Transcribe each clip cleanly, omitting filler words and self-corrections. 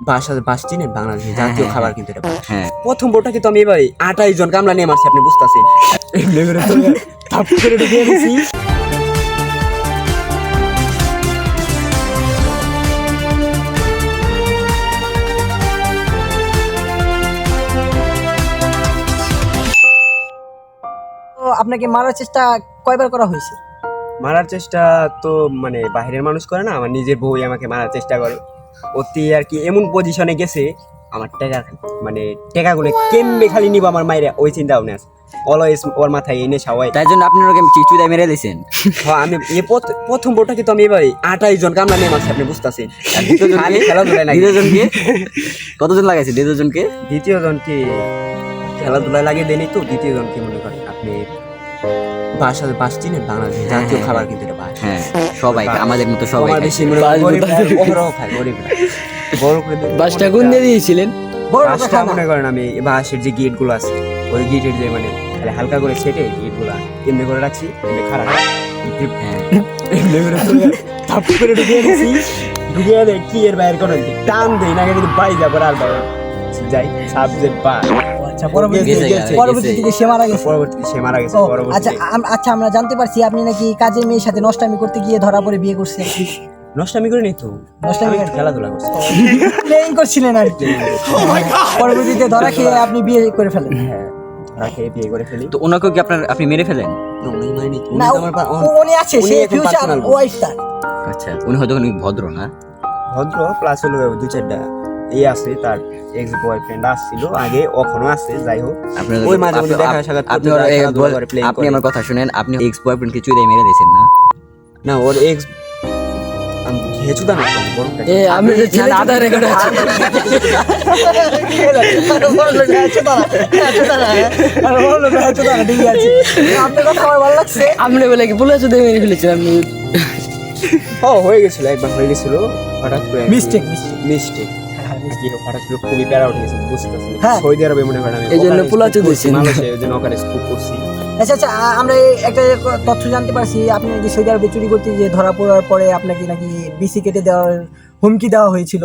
বাস চিনেন বাংলাদেশের জাতীয় খাবার কিন্তু এটা। হ্যাঁ প্রথম বোটা কিন্তু আমি এবার 28 জন কামলা নিয়ে মারছি, আপনি বুঝতেছেন। তো আপনাকে মারার চেষ্টা কয়বার করা হয়েছে? মারার চেষ্টা তো মানে বাইরের মানুষ করে না, আমার নিজের বউই আমাকে মারার চেষ্টা করে। অতি আর কি এমন পজিশনে গেছে, আমার মানে টেকাগুলো কেমবে খালি নিব আমার মায়ের ওই চিন্তা ভাবনা আছে অলওয়েজ ওর মাথায় এনে সবাই। তাই জন্য আপনি ওকে চিচুদায় মেরে দিয়েছেন। হ্যাঁ আমি প্রথম বোটা কিন্তু আমি এবার 28 জন কামলা নিয়ে মারছি, আপনি বুঝতেছেন। খালি খেলাধুলায় লাগে। দ্বিতীয়জনকে কতজন লাগাইছে? দ্বিতীয়জনকে খেলাধুলায় লাগিয়ে দেয়নি তো। দ্বিতীয়জনকে মনে করেন আপনি বাস চিনেন বাংলাদেশের জাতীয় খাবার কিন্তু এটা। হ্যাঁ সবাই আমাদের মতো সবাই আমার বেশি মনে করেন গরিবরাও খায়, গরিবরা বড় করে বাসটা কোন দিয়ে দিয়েছিলেন? বাসটা মনে করেন আমি বাসের যে গেট গুলো আছে ওই গেটের যে মানে হালকা করে সেটে গেট গুলা এমনি করে রাখছি, এমনি খারাপ এমনি করে থাপ্পু করে ঢুকিয়ে দিয়েছি। ঢুকিয়ে দেয় কি এর বাইরে কোনো টান দেয় না, কিন্তু বাড়ি যাবো আর বাইরে যাই সাবজেক্ট বা আচ্ছা, পরবর্তীতে সে মারা গেছে। আচ্ছা আমরা জানতে পারছি আপনি নাকি কাজের মেয়ের সাথে নষ্টামি করতে গিয়ে ধরা পড়ে বিয়ে করছেন। নষ্টামি করে নেই তো, নষ্টামি খেলাধুলা করছি, প্লেইং করছিলেন আর কি। পরবর্তীতে ধরা খেয়ে আপনি বিয়ে করে ফেলেন। হ্যাঁ ধরা খেয়ে বিয়ে করে ফেলি। তো ওনাকে কি আপনি মেরে ফেলেন? না উনি আছে, সে ফিউচার ওয়াইফ তার। আচ্ছা উনি হয়তো অনেক ভদ্র না? ভদ্র প্লাস হলো দু চারটা আছে, তার এক্স বয়ফ্রেন্ড আসছিল আগে, এখনো আছে। যাই হোক ওই মাঝে মধ্যে দেখা সাক্ষাৎ করতে যায়। আপনি আমার কথা শুনেন, আপনি এক্স বয়ফ্রেন্ডকে চুদাই মেরে দিয়েছেন না? না ওর এক্স হেচুদা না এ আমি যে ছেলে আধা রেকর্ড আছে। আপনার কথা আমার ভালো লাগছে। আপনি বলে কি পুলিশ দিয়ে মেরে ফেলেছেন আপনি? হয়ে গেছিল, একবার হয়ে গেছিল হঠাৎ করে মিস্টেক হঠাৎ করে খুবই প্যারা উঠে গেছে, বুঝতেছি হ্যাঁ। সৌদি আরবে মনে করেন আমি এই জন্য পোলাচু দিয়েছি। মালয়েশিয়া ওই জন্য ওখানে স্কুপ করছি। আচ্ছা আমরা একটা তথ্য জানতে পারছি, আপনি নাকি সৌদি আরবে চুরি করতে যে ধরা পড়ার পরে আপনাকে নাকি বিসি কেটে দেওয়ার হুমকি দেওয়া হয়েছিল।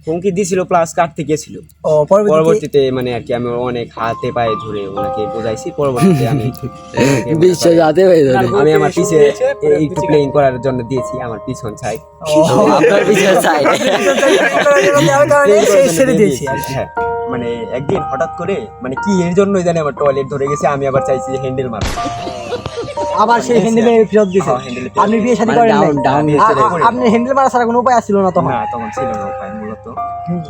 হুমকি দিছিল প্লাস কাটতে গেছিল। ও পরবর্তীতে মানে আর কি আমি অনেক হাতে পায়ে ধরে ওনাকে বোঝাইছি। পরবর্তীতে আমি বিশ্বাস হাতে হয়ে যাবে। আমি আমার পিছে একটু প্লেইং করার জন্য দিয়েছি, আমার পিছন সাইড আপনার পিছনে চাই ছেড়ে দিয়েছি। হ্যাঁ মানে একদিন হঠাৎ করে মানে কি এর জন্য জানি আমার টয়লেট ধরে গেছে, আমি আবার চাইছি হ্যান্ডেল মারব, আবার সেই হ্যান্ডেলে ফেরত দিয়েছে। আপনি বিয়ে শাদী করেন নাই? আপনি হ্যান্ডেল মারা ছাড়া কোনো উপায় ছিল না তখন? না তখন ছিল না উপায় মূলত।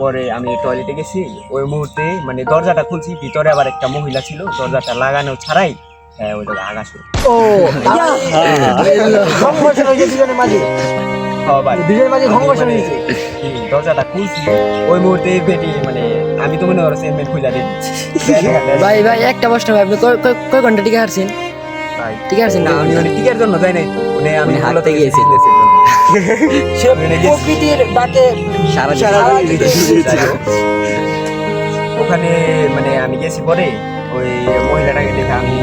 পরে আমি টয়লেটে গেছি, ওই মুহূর্তে মানে দরজাটা খুলছি, ভিতরে আবার একটা মহিলা ছিল, দরজাটা লাগানো ছাড়াই ওই জায়গায় আগা শুরু। ও সংঘর্ষ হয়েছে দুজনের মাঝে, দুজনের মাঝে সংঘর্ষ হয়েছে। দরজাটা খুলছি ওই মুহূর্তে বেটি মানে আমি তো মনে করছি এমনি খুলে দিই। ভাই একটা প্রশ্ন, ভাই আপনি কয় ঘন্টা টিকে হারছেন? টিকে হারছেন না আমি মানে টিকের জন্য যাই নাই তো, মানে আমি হাঁটতে গিয়েছি সে প্রকৃতির ডাকে সারা ওখানে মানে আমি গেছি। পরে ওই মহিলাটাকে দেখে আমি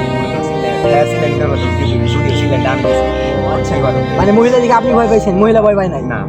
মানে মহিলা দিকে আপনি ভয় পাইছেন, মহিলা ভয় পায় নাই? না